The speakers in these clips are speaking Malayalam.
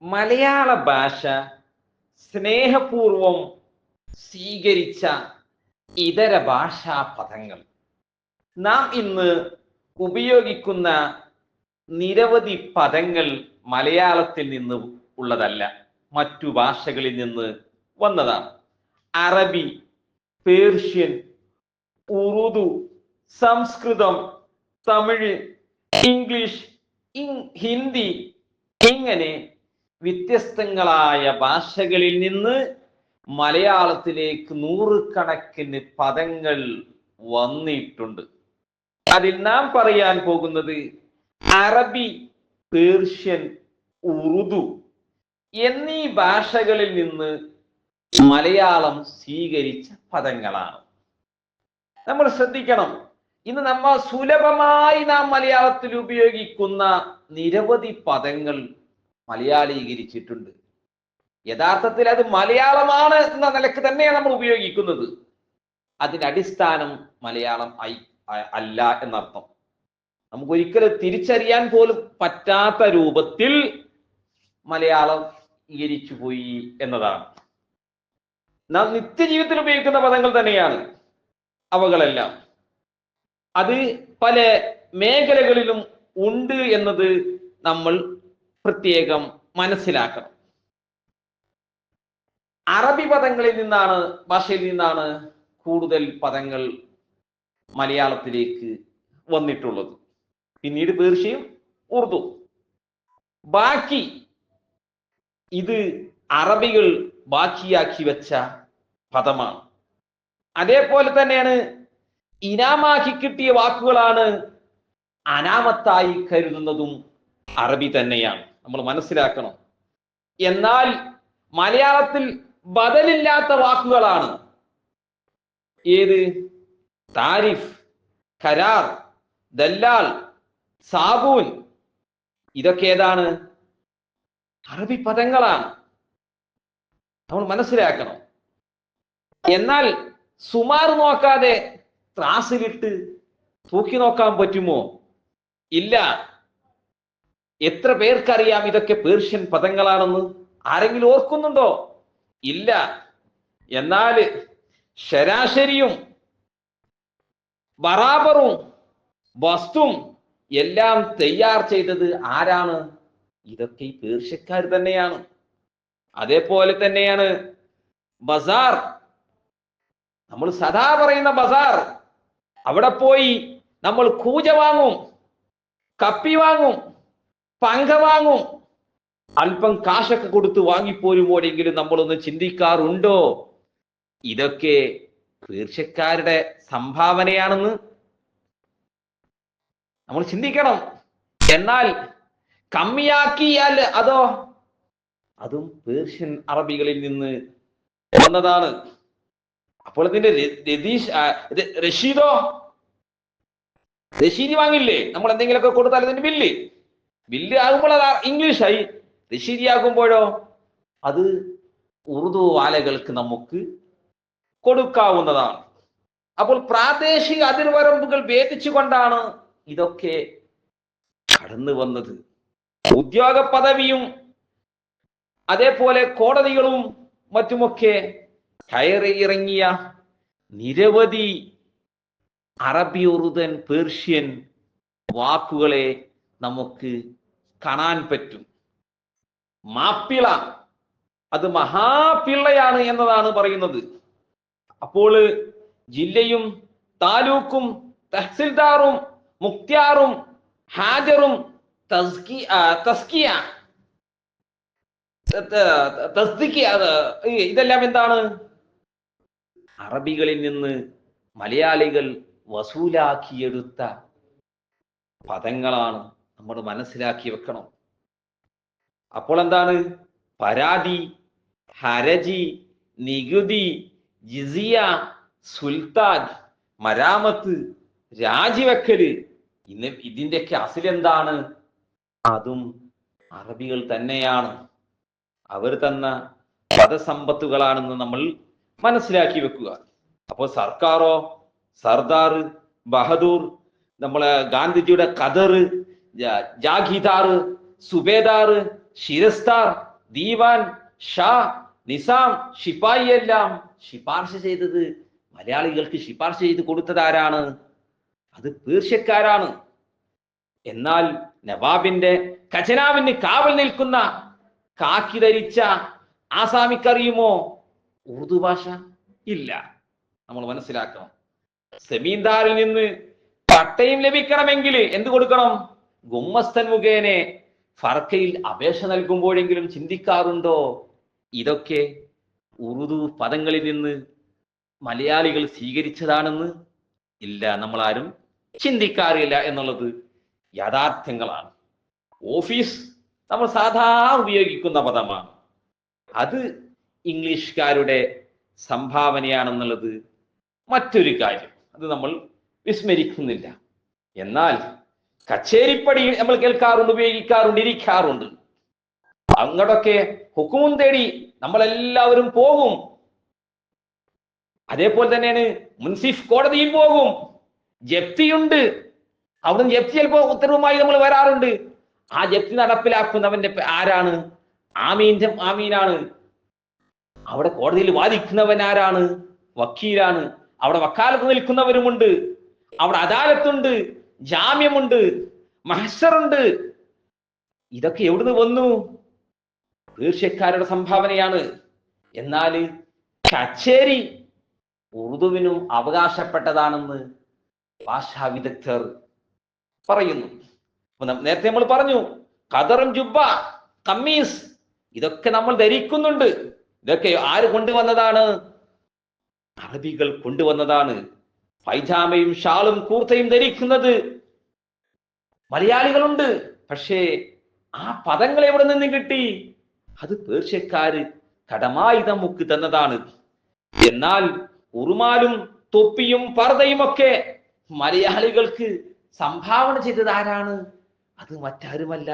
മലയാള ഭാഷ സ്നേഹപൂർവം സ്വീകരിച്ച ഇതര ഭാഷാ പദങ്ങൾ. നാം ഇന്ന് ഉപയോഗിക്കുന്ന നിരവധി പദങ്ങൾ മലയാളത്തിൽ നിന്ന് ഉള്ളതല്ല, മറ്റു ഭാഷകളിൽ നിന്ന് വന്നതാണ്. അറബി, പേർഷ്യൻ, ഉറുദു, സംസ്കൃതം, തമിഴ്, ഇംഗ്ലീഷ്, ഹിന്ദി, ഇങ്ങനെ വ്യത്യസ്തങ്ങളായ ഭാഷകളിൽ നിന്ന് മലയാളത്തിലേക്ക് നൂറുകണക്കിന് പദങ്ങൾ വന്നിട്ടുണ്ട്. അതിൽ നാം പറയാൻ പോകുന്നത് അറബി, പേർഷ്യൻ, ഉറുദു എന്നീ ഭാഷകളിൽ നിന്ന് മലയാളം സ്വീകരിച്ച പദങ്ങളാണ്. നമ്മൾ ശ്രദ്ധിക്കണം, ഇന്ന് നമ്മൾ സുലഭമായി നാം മലയാളത്തിൽ ഉപയോഗിക്കുന്ന നിരവധി പദങ്ങൾ മലയാളീകരിച്ചിട്ടുണ്ട്. യഥാർത്ഥത്തിൽ അത് മലയാളമാണ് എന്ന നിലക്ക് തന്നെയാണ് നമ്മൾ ഉപയോഗിക്കുന്നത്. അതിന്റെ അടിസ്ഥാനം മലയാളം അല്ല എന്നർത്ഥം. നമുക്ക് ഒരിക്കലും തിരിച്ചറിയാൻ പോലും പറ്റാത്ത രൂപത്തിൽ മലയാളം സ്വീകരിച്ചു പോയി എന്നതാണ്. നാം നിത്യജീവിതത്തിൽ ഉപയോഗിക്കുന്ന പദങ്ങൾ തന്നെയാണ് അവകളെല്ലാം. അത് പല മേഖലകളിലും ഉണ്ട് എന്നത് നമ്മൾ പ്രത്യേകം മനസ്സിലാക്കണം. അറബി പദങ്ങളിൽ നിന്നാണ്, ഭാഷയിൽ നിന്നാണ് കൂടുതൽ പദങ്ങൾ മലയാളത്തിലേക്ക് വന്നിട്ടുള്ളത്. പിന്നീട് പേർഷ്യയും ഉറുദു. ബാക്കി ഇത് അറബികൾ ബാക്കിയാക്കി വെച്ച പദമാണ്. അതേപോലെ തന്നെയാണ് ഇനാമാക്കി കിട്ടിയ വാക്കുകളാണ് അനാമത്തായി കരുതുന്നതും അറബി തന്നെയാണ്. നമ്മൾ മനസ്സിലാക്കണം. എന്നാൽ മലയാളത്തിൽ ബദലില്ലാത്ത വാക്കുകളാണ് ഏത്? താരിഫ്, കരാർ, ദല്ലാൽ, സാബൂൻ, ഇതൊക്കെ ഏതാണ്? അറബി പദങ്ങളാണ്. നമ്മൾ മനസ്സിലാക്കണം. എന്നാൽ സുമാർ നോക്കാതെ ത്രാസിലിട്ട് തൂക്കി നോക്കാൻ പറ്റുമോ? ഇല്ല. എത്ര പേർക്കറിയാം ഇതൊക്കെ പേർഷ്യൻ പദങ്ങളാണെന്ന്? ആരെങ്കിലും ഓർക്കുന്നുണ്ടോ? ഇല്ല. എന്നാൽ ശരാശരിയും ബറാബറും വസ്തും എല്ലാം തയ്യാർ ചെയ്തത് ആരാണ്? ഇതൊക്കെ ഈ പേർഷ്യക്കാർ തന്നെയാണ്. അതേപോലെ തന്നെയാണ് ബസാർ. നമ്മൾ സദാ പറയുന്ന ബസാർ. അവിടെ പോയി നമ്മൾ കൂജ വാങ്ങും, കപ്പി വാങ്ങും, പങ്ക വാങ്ങും. അല്പം കാശൊക്കെ കൊടുത്ത് വാങ്ങിപ്പോരുമ്പോഴെങ്കിലും നമ്മളൊന്ന് ചിന്തിക്കാറുണ്ടോ ഇതൊക്കെ പേർഷ്യക്കാരുടെ സംഭാവനയാണെന്ന്? നമ്മൾ ചിന്തിക്കണം. എന്നാൽ കമ്മിയാക്കിയാൽ അതോ? അതും പേർഷ്യൻ അറബികളിൽ നിന്ന് വന്നതാണ്. അപ്പോൾ ഇതിന്റെ രശീദി വാങ്ങില്ലേ? നമ്മൾ എന്തെങ്കിലുമൊക്കെ കൊടുത്താൽ ഇതിന്റെ ബില്ല് ആകുമ്പോൾ അത് ഇംഗ്ലീഷായി. രശീദി ആകുമ്പോഴോ അത് ഉറുദു വാലകൾക്ക് നമുക്ക് കൊടുക്കാവുന്നതാണ്. അപ്പോൾ പ്രാദേശിക അതിർവരമ്പുകൾ ഭേദിച്ചുകൊണ്ടാണ് ഇതൊക്കെ കടന്നു വന്നത്. ഉദ്യോഗ പദവിയും അതേപോലെ കോടതികളും മറ്റുമൊക്കെ കയറി ഇറങ്ങിയ നിരവധി അറബി, ഉറുദൻ, പേർഷ്യൻ വാക്കുകളെ നമുക്ക് കാണാൻ പറ്റും. മാപ്പിള, അത് മഹാപിള്ളയാണ് എന്നതാണ് പറയുന്നത്. അപ്പോൾ ജില്ലയും താലൂക്കും തഹസിൽദാറും മുക്തിയാറും ഹാജറും ഇതെല്ലാം എന്താണ്? അറബികളിൽ നിന്ന് മലയാളികൾ വസൂലാക്കിയെടുത്ത പദങ്ങളാണ്. നമ്മൾ മനസ്സിലാക്കി വെക്കണം. അപ്പോൾ എന്താണ്? പരാതി, ഹരജി, നികുതി, ജിസിയ, സുൽത്താൻ, മരാമത്ത്, രാജിവെക്കല്, ഇതിന്റെയൊക്കെ അസിലെന്താണ്? അതും അറബികൾ തന്നെയാണ്. അവർ തന്ന പദസമ്പത്തുകളാണെന്ന് നമ്മൾ മനസ്സിലാക്കി വെക്കുക. അപ്പോൾ സർക്കാരോ, സർദാർ, ബഹദൂർ, നമ്മളെ ഗാന്ധിജിയുടെ ഖദർ, ജാഗീദാർ, സുബേദാർ, ശിരസ്താർ, ദീവാൻ, ഷാ, നിസാം, ശിപായി എല്ലാം ശിപാർശ ചെയ്തത്, മലയാളികൾക്ക് ശിപാർശ ചെയ്ത് കൊടുത്തത് ആരാണ്? അത് പേർഷ്യക്കാരാണ്. എന്നാൽ നവാബിന്റെ ഖജനാവിന് കാവൽ നിൽക്കുന്ന കാക്കി ധരിച്ച ആസാമിക്കറിയുമോ ഉറുദു ഭാഷ? ഇല്ല. നമ്മൾ മനസ്സിലാക്കണം. സെമീന്ദാറിൽ നിന്ന് പട്ടയം ലഭിക്കണമെങ്കിൽ എന്ത് കൊടുക്കണം? ഗുമ്മസ്തൻ മുഖേന ഫർക്കയിൽ അപേക്ഷ നൽകുമ്പോഴെങ്കിലും ചിന്തിക്കാറുണ്ടോ ഇതൊക്കെ ഉറുദു പദങ്ങളിൽ നിന്ന് മലയാളികൾ സ്വീകരിച്ചതാണെന്ന്? ഇല്ല, നമ്മളാരും ചിന്തിക്കാറില്ല എന്നുള്ളത് യാഥാർത്ഥ്യങ്ങളാണ്. ഓഫീസ് നമ്മൾ സാധാരണ ഉപയോഗിക്കുന്ന പദമാണ്, അത് ഇംഗ്ലീഷുകാരുടെ സംഭാവനയാണെന്നുള്ളത് മറ്റൊരു കാര്യം, അത് നമ്മൾ വിസ്മരിക്കുന്നില്ല. എന്നാൽ കച്ചേരിപ്പടി നമ്മൾ കേൾക്കാറുണ്ട്, ഉപയോഗിക്കാറുണ്ട്, ഇരിക്കാറുണ്ട്. അങ്ങോട്ടൊക്കെ ഹുക്കും തേടി നമ്മളെല്ലാവരും പോകും. അതേപോലെ തന്നെയാണ് മുൻസിഫ് കോടതിയിൽ പോകും, ജപ്തിയുണ്ട്. അവിടുന്ന് ജപ്തി ചിലപ്പോ ഉത്തരവുമായി നമ്മൾ വരാറുണ്ട്. ആ ജപ്തി നടപ്പിലാക്കുന്നവന്റെ ആരാണ്? ആമീനാണ്. അവിടെ കോടതിയിൽ വാദിക്കുന്നവൻ ആരാണ്? വക്കീലാണ്. അവിടെ വക്കാലത്ത് നിൽക്കുന്നവരുമുണ്ട്, അവിടെ അദാലത്തുണ്ട്, ജാമ്യമുണ്ട്, മഹ്ശറുണ്ട്. ഇതൊക്കെ എവിടുന്ന് വന്നു? പേർഷ്യക്കാരുടെ സംഭാവനയാണ്. എന്നാൽ കച്ചേരി ഉറുദുവിനും അവകാശപ്പെട്ടതാണെന്ന് ഭാഷാ വിദഗ്ധർ പറയുന്നു. നേരത്തെ നമ്മൾ പറഞ്ഞു, ഖദറും ജുബ്ബ, കമ്മീസ്, ഇതൊക്കെ നമ്മൾ ധരിക്കുന്നുണ്ട്. ഇതൊക്കെ ആര് കൊണ്ടുവന്നതാണ്? അറബികൾ കൊണ്ടുവന്നതാണ്. പൈജാമയും ഷാളും കൂർത്തയും ധരിക്കുന്നത് മലയാളികളുണ്ട്. പക്ഷേ ആ പദങ്ങൾ എവിടെ നിന്ന് കിട്ടി? അത് പേർഷ്യക്കാര് കടമായി നമുക്ക് തന്നതാണ്. എന്നാൽ ഉറുമാലും തൊപ്പിയും പർദയും ഒക്കെ മലയാളികൾക്ക് സംഭാവന ചെയ്തത് ആരാണ്? അത് മറ്റാരുമല്ല,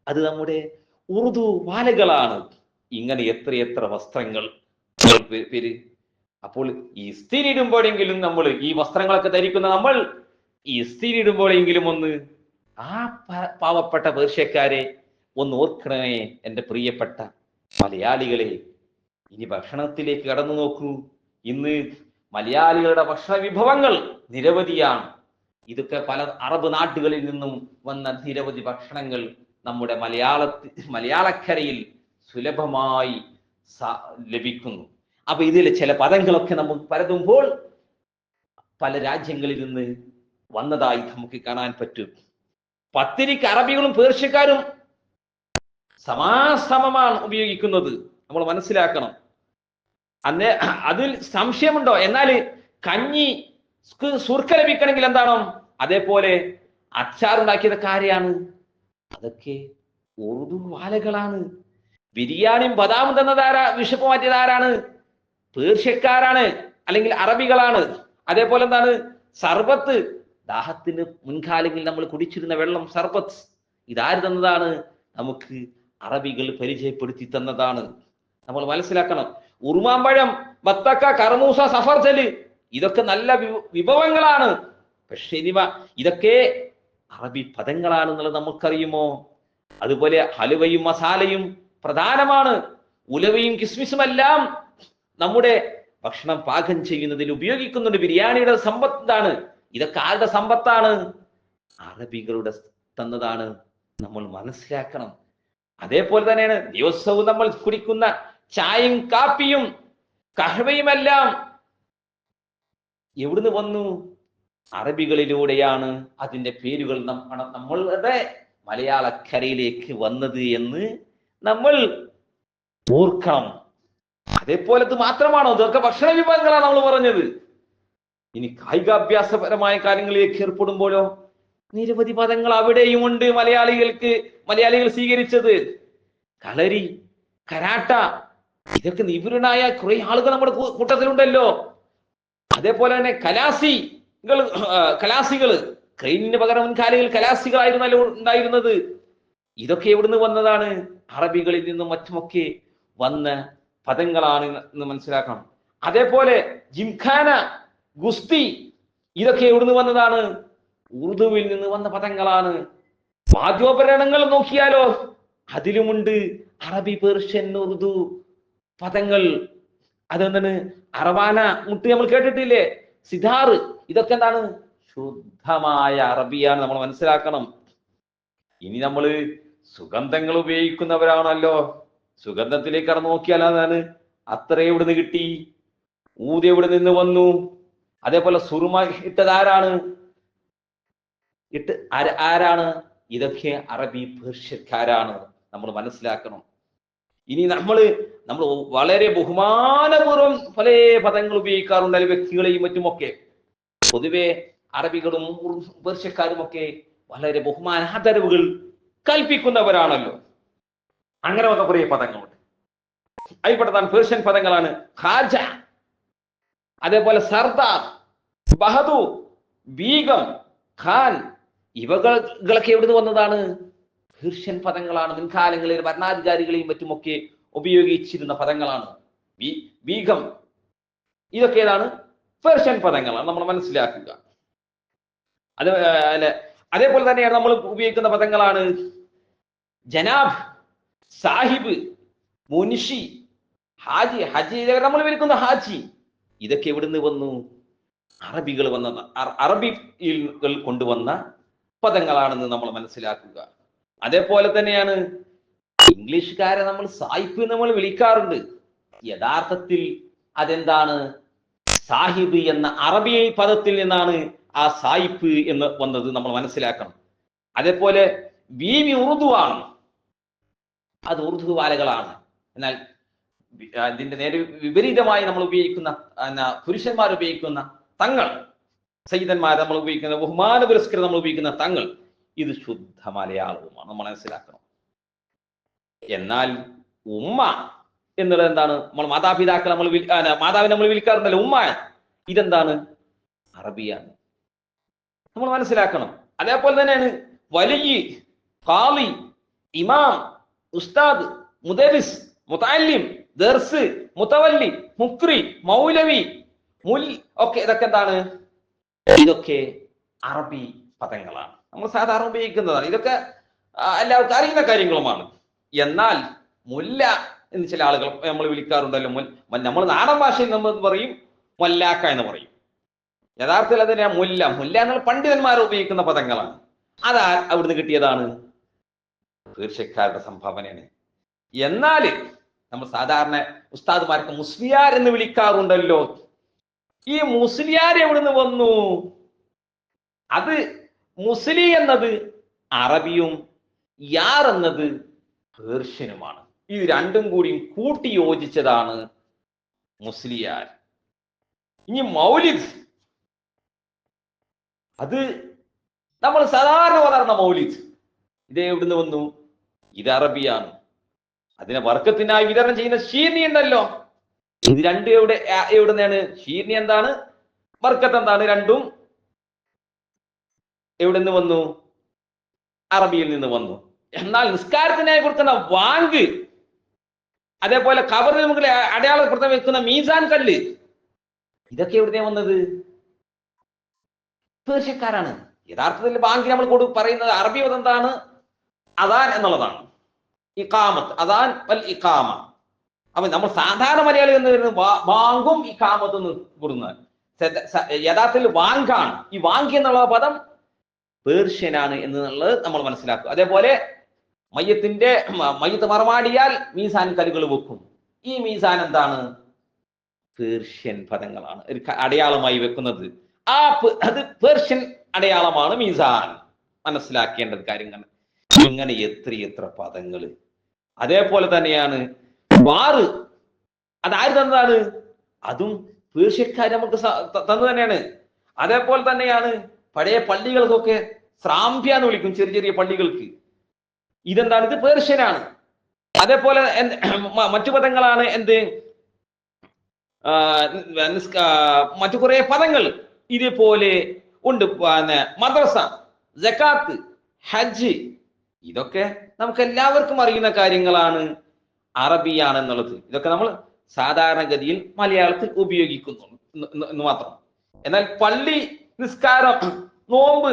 അത് നമ്മുടെ ഉറുദു വാലകളാണ്. ഇങ്ങനെ എത്രയെത്ര വസ്ത്രങ്ങൾ പേര്. അപ്പോൾ ഈ ഇസ്തിരി ഇടുമ്പോഴെങ്കിലും നമ്മൾ ഈ വസ്ത്രങ്ങളൊക്കെ ധരിക്കുന്ന നമ്മൾ ഈ ഇസ്തിരി ഇടുമ്പോഴെങ്കിലും ഒന്ന് ആ പാവപ്പെട്ട പേർഷ്യക്കാരെ ഒന്ന് ഓർക്കണമേ എൻ്റെ പ്രിയപ്പെട്ട മലയാളികളെ. ഇനി ഭക്ഷണത്തിലേക്ക് കടന്നു നോക്കൂ. ഇന്ന് മലയാളികളുടെ ഭക്ഷണ വിഭവങ്ങൾ നിരവധിയാണ്. ഇതൊക്കെ പല അറബ് നാട്ടുകളിൽ നിന്നും വന്ന നിരവധി ഭക്ഷണങ്ങൾ നമ്മുടെ മലയാളക്കരയിൽ സുലഭമായി ലഭിക്കുന്നു. അപ്പൊ ഇതിൽ ചില പദങ്ങളൊക്കെ നമുക്ക് പരതുമ്പോൾ പല രാജ്യങ്ങളിൽ നിന്ന് വന്നതായി നമുക്ക് കാണാൻ പറ്റും. പത്തിരിക്ക് അറബികളും പേർഷ്യക്കാരും സമാസമമാണ് ഉപയോഗിക്കുന്നത്, നമ്മൾ മനസ്സിലാക്കണം. അതിൽ സംശയമുണ്ടോ? എന്നാൽ കഞ്ഞി സുർക്ക ലഭിക്കണമെങ്കിൽ എന്താണോ? അതേപോലെ അച്ചാറുണ്ടാക്കിയതൊക്കെ ആരെയാണ്? അതൊക്കെ ഉറുദു വാലകളാണ്. ബിരിയാണിയും ബദാമും തന്നതാരാ? വിഷപ്പ് മാറ്റിയത് ആരാണ്? പേർഷ്യക്കാരാണ്, അല്ലെങ്കിൽ അറബികളാണ്. അതേപോലെ എന്താണ്? സർബത്ത്, ദാഹത്തിന് മുൻകാലങ്ങളിൽ നമ്മൾ കുടിച്ചിരുന്ന വെള്ളം, സർബത്ത്, ഇതാര് തന്നതാണ്? നമുക്ക് അറബികൾ പരിചയപ്പെടുത്തി തന്നതാണ്. നമ്മൾ മനസ്സിലാക്കണം. ഉറുമാമ്പഴം, ബത്തക്ക, കർമൂസ, സഫർജല്, ഇതൊക്കെ നല്ല വിഭവങ്ങളാണ്. പക്ഷെ ഇതൊക്കെ അറബി പദങ്ങളാണെന്നുള്ളത് നമുക്കറിയുമോ? അതുപോലെ ഹലുവയും മസാലയും പ്രധാനമാണ്. ഉലവയും കിസ്മിസുമെല്ലാം നമ്മുടെ ഭക്ഷണം പാകം ചെയ്യുന്നതിൽ ഉപയോഗിക്കുന്നുണ്ട്. ബിരിയാണിയുടെ സമ്പത്താണ്. ഇതൊക്കെ ആരുടെ സമ്പത്താണ്? അറബികളുടെ തന്നതാണ്. നമ്മൾ മനസ്സിലാക്കണം. അതേപോലെ തന്നെയാണ് ദിവസവും നമ്മൾ കുടിക്കുന്ന ചായയും കാപ്പിയും കഹ്വയുമെല്ലാം എവിടുന്ന് വന്നു? അറബികളിലൂടെയാണ് അതിന്റെ പേരുകൾ നമ്മളുടെ മലയാളക്കരയിലേക്ക് വന്നത് എന്ന് നമ്മൾ ഓർക്കണം. അതേപോലെ ഇത് മാത്രമാണോ? ഇതൊക്കെ ഭക്ഷണ വിഭവങ്ങളാണ് നമ്മൾ പറഞ്ഞത്. ഇനി കായികാഭ്യാസപരമായ കാര്യങ്ങളിലേക്ക് ഏർപ്പെടുമ്പോഴോ നിരവധി പദങ്ങൾ അവിടെയും ഉണ്ട്. മലയാളികൾ സ്വീകരിച്ചത് കളരി, കരാട്ട, ഇതൊക്കെ നിപുണനായ കുറെ ആളുകൾ നമ്മുടെ കൂട്ടത്തിലുണ്ടല്ലോ. അതേപോലെ തന്നെ കലാസികൾ, ക്രെയിനിന് പകരം മുൻകാലങ്ങളിൽ കലാസികളായിരുന്നല്ലോ ഉണ്ടായിരുന്നത്. ഇതൊക്കെ എവിടുന്ന് വന്നതാണ്? അറബികളിൽ നിന്നും മറ്റുമൊക്കെ വന്ന പദങ്ങളാണ് എന്ന് മനസ്സിലാക്കണം. അതേപോലെ ജിംഖാന, ഗുസ്തി, ഇതൊക്കെ എവിടുന്ന് വന്നതാണ്? ഉറുദുവിൽ നിന്ന് വന്ന പദങ്ങളാണ്. വാദ്യോപകരണങ്ങൾ നോക്കിയാലോ അതിലുമുണ്ട് അറബി, പേർഷ്യൻ, ഉറുദു പദങ്ങൾ. അതെന്താണ്? അറവാന മുട്ട് നമ്മൾ കേട്ടിട്ടില്ലേ? സിതാറ്, ഇതൊക്കെ എന്താണ്? ശുദ്ധമായ അറബിയാണ്, നമ്മൾ മനസ്സിലാക്കണം. ഇനി നമ്മൾ സുഗന്ധങ്ങൾ ഉപയോഗിക്കുന്നവരാണല്ലോ. സുഗന്ധത്തിലേക്ക് കടന്നു നോക്കിയാൽ അതാണ് അത്ര എവിടുന്ന് കിട്ടി, ഊത് എവിടെ നിന്ന് വന്നു? അതേപോലെ സുറുമ ഇട്ടതാരാണ്? ആരാണ്? ഇതൊക്കെ അറബി, പേർഷ്യക്കാരാണ്, നമ്മൾ മനസ്സിലാക്കണം. ഇനി നമ്മൾ വളരെ ബഹുമാനപൂർവ്വം പല പദങ്ങൾ ഉപയോഗിക്കാറുണ്ട്, അല്ലെങ്കിൽ വ്യക്തികളെയും മറ്റുമൊക്കെ. പൊതുവെ അറബികളും പേർഷ്യക്കാരും ഒക്കെ വളരെ ബഹുമാനാദരവുകൾ കൽപ്പിക്കുന്നവരാണല്ലോ. അങ്ങനെ വന്ന കുറേ പദങ്ങളുണ്ട്. അതിൽപ്പെട്ടതാണ് പേർഷ്യൻ പദങ്ങളാണ് ഖാജ, അതേപോലെ സർദാർ, ബഹദൂർ, ബീഗം, ഖാൻ. ഇവകളൊക്കെ എവിടുന്ന് വന്നതാണ്? പേർഷ്യൻ പദങ്ങളാണ്. മുൻകാലങ്ങളിൽ ഭരണാധികാരികളെയും മറ്റുമൊക്കെ ഉപയോഗിച്ചിരുന്ന പദങ്ങളാണ്. ബീഗം, ഇതൊക്കെ ഏതാണ്? പേർഷ്യൻ പദങ്ങളാണ്, നമ്മൾ മനസ്സിലാക്കുക. അതേപോലെ തന്നെയാണ് നമ്മൾ ഉപയോഗിക്കുന്ന പദങ്ങളാണ് ജനാബ്, സാഹിബ്, മുൻഷി, ഹാജി. ഹജി നമ്മൾ വിളിക്കുന്ന ഹാജി. ഇതൊക്കെ എവിടുന്ന് വന്നു? അറബികൾ അറബികൾ കൊണ്ടുവന്ന പദങ്ങളാണെന്ന് നമ്മൾ മനസ്സിലാക്കുക. അതേപോലെ തന്നെയാണ് ഇംഗ്ലീഷുകാരെ നമ്മൾ സായിപ്പ് നമ്മൾ വിളിക്കാറുണ്ട്. യഥാർത്ഥത്തിൽ അതെന്താണ്? സാഹിബ് എന്ന അറബി പദത്തിൽ നിന്നാണ് ആ സായിപ്പ് എന്ന് വന്നത്, നമ്മൾ മനസ്സിലാക്കണം. അതേപോലെ ബീവി ഉറുദു ആണ്, അത് ഉറുദു വാലകളാണ്. എന്നാൽ ഇതിന്റെ നേരെ വിപരീതമായി നമ്മൾ ഉപയോഗിക്കുന്ന പുരുഷന്മാർ ഉപയോഗിക്കുന്ന തങ്ങൾ, സയ്യിദന്മാർ നമ്മൾ ഉപയോഗിക്കുന്ന ബഹുമാന പുരസ്കരം നമ്മൾ ഉപയോഗിക്കുന്ന തങ്ങൾ, ഇത് ശുദ്ധ മലയാളവുമാണ്, നമ്മൾ മനസ്സിലാക്കണം. എന്നാൽ ഉമ്മ എന്നുള്ളത് എന്താണ്? നമ്മൾ മാതാപിതാക്കൾ മാതാവിനെ നമ്മൾ വിളിക്കാറുണ്ടല്ലോ ഉമ്മ. ഇതെന്താണ്? അറബിയാണ്, നമ്മൾ മനസ്സിലാക്കണം. അതേപോലെ തന്നെയാണ് വലിയ, ഖാളി, ഇമാം, ഉസ്താദ്, മുദരിസ്, മുതഅല്ലിം, ദർസ്, മുതവല്ലി, മുക്രി, മൗലവി, മുൽ ഒക്കെ ഇതൊക്കെ എന്താണ്? ഇതൊക്കെ അറബി പദങ്ങളാണ്, നമ്മൾ സാധാരണ ഉപയോഗിക്കുന്നതാണ്. ഇതൊക്കെ എല്ലാവർക്കും അറിയുന്ന കാര്യങ്ങളുമാണ്. എന്നാൽ മുല്ല എന്ന് ചില ആളുകൾ നമ്മൾ വിളിക്കാറുണ്ടല്ലോ. നമ്മൾ നാടൻ ഭാഷയിൽ നമ്മൾ പറയും മൊല്ലാക്ക എന്ന് പറയും. യഥാർത്ഥത്തിൽ അതിനെ മുല്ല എന്നുള്ള പണ്ഡിതന്മാർ ഉപയോഗിക്കുന്ന പദങ്ങളാണ്. അതാ അവിടുന്ന് കിട്ടിയതാണ്? പേർഷ്യക്കാരുടെ സംഭാവനയാണ്. എന്നാൽ നമ്മൾ സാധാരണ ഉസ്താദുമാർക്ക് മുസ്ലിയാർ എന്ന് വിളിക്കാറുണ്ടല്ലോ. ഈ മുസ്ലിയാർ എവിടുന്ന് വന്നു? അത് മുസ്ലി എന്നത് അറബിയും യാർ എന്നത് പേർഷ്യനുമാണ്. ഈ രണ്ടും കൂടിയും കൂട്ടി യോജിച്ചതാണ് മുസ്ലിയാർ. ഇനി മൗലിദ്, അത് നമ്മൾ സാധാരണ പറയുന്ന മൗലിദ്, ഇത് എവിടുന്ന് വന്നു? ഇത് അറബിയാണ്. അതിനെ വർക്കത്തിനായി വിതരണം ചെയ്യുന്ന ഷീർണി ഉണ്ടല്ലോ, ഇത് രണ്ടും എവിടുന്നാണ്? ഷീർണി എന്താണ്? ബർക്കത്ത് എന്താണ്? രണ്ടും എവിടെ നിന്ന് വന്നു? അറബിയിൽ നിന്ന് വന്നു. എന്നാൽ നിസ്കാരത്തിനായി കൊടുക്കുന്ന വാങ്ക്, അതേപോലെ ഖബറിൽ നമുക്ക് അടയാളപ്പെടുത്താൻ വെക്കുന്ന മീസാൻ കല്ല്, ഇതൊക്കെ എവിടുന്നേ വന്നത്? പേർഷ്യക്കാരാണ്. യഥാർത്ഥത്തിൽ ബാങ്ക് നമ്മൾ പറയുന്നത് അറബി പദം എന്താണ്? അദാൻ എന്നുള്ളതാണ്. ഇഖാമത്ത്, അദാൻ വൽ ഇഖാമ. അപ്പൊ നമ്മൾ സാധാരണ മലയാളി എന്ന് വരുന്നത് ബാങ്കും ഇഖാമത്തും കൊടുക്കുന്നത് യഥാർത്ഥത്തിൽ വാങ്കാണ്. ഈ വാങ്ക് എന്നുള്ള പദം പേർഷ്യനാണ് എന്നുള്ളത് നമ്മൾ മനസ്സിലാക്കുക. അതേപോലെ മയ്യത്ത് മറമാടിയാൽ മീസാൻ കല്ലുകൾ വെക്കും. ഈ മീസാൻ എന്താണ്? പേർഷ്യൻ പദങ്ങളാണ് അടയാളമായി വെക്കുന്നത്. അത് പേർഷ്യൻ അടയാളമാണ് മീസാൻ. മനസ്സിലാക്കേണ്ടത് കാര്യങ്ങൾ. ഇങ്ങനെ എത്ര പദങ്ങൾ. അതേപോലെ തന്നെയാണ് വാറ്, അതാര് തന്നതാണ്? അതും പേർഷ്യക്കാർ നമുക്ക് തന്നു തന്നെയാണ്. അതേപോലെ തന്നെയാണ് പഴയ പള്ളികൾക്കൊക്കെ ശ്രാമ്പ്യ എന്ന് വിളിക്കും, ചെറിയ പള്ളികൾക്ക്. ഇതെന്താണ്? ഇത് പേർഷ്യനാണ്. അതേപോലെ മറ്റു പദങ്ങളാണ് എന്ത്? മറ്റു കുറെ പദങ്ങൾ ഇതേപോലെ ഉണ്ട്. മദ്രസ, സകാത്ത്, ഹജ്ജ്, ഇതൊക്കെ നമുക്ക് എല്ലാവർക്കും അറിയുന്ന കാര്യങ്ങളാണ്, അറബിയാണെന്നുള്ളത്. ഇതൊക്കെ നമ്മൾ സാധാരണഗതിയിൽ മലയാളത്തിൽ ഉപയോഗിക്കുന്നു എന്ന് മാത്രം. എന്നാൽ പള്ളി, നിസ്കാരം, നോമ്പ്,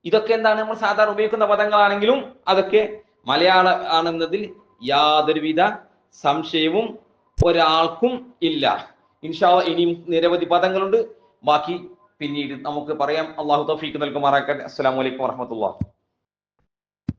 ഇതൊക്കെ എന്താണ്? നമ്മൾ സാധാരണ ഉപയോഗിക്കുന്ന പദങ്ങളാണെങ്കിലും അതൊക്കെ മലയാള ആണെന്നതിൽ യാതൊരുവിധ സംശയവും ഒരാൾക്കും ഇല്ല. ഇൻഷാ അല്ലാഹ് ഇനിയും നിരവധി പദങ്ങളുണ്ട്, ബാക്കി പിന്നീട് നമുക്ക് പറയാം. അള്ളാഹു തൗഫീഖ് നൽകുമാറാക്കട്ടെ. അസ്സലാമു അലൈക്കും വറഹ്മത്തുള്ളാഹി.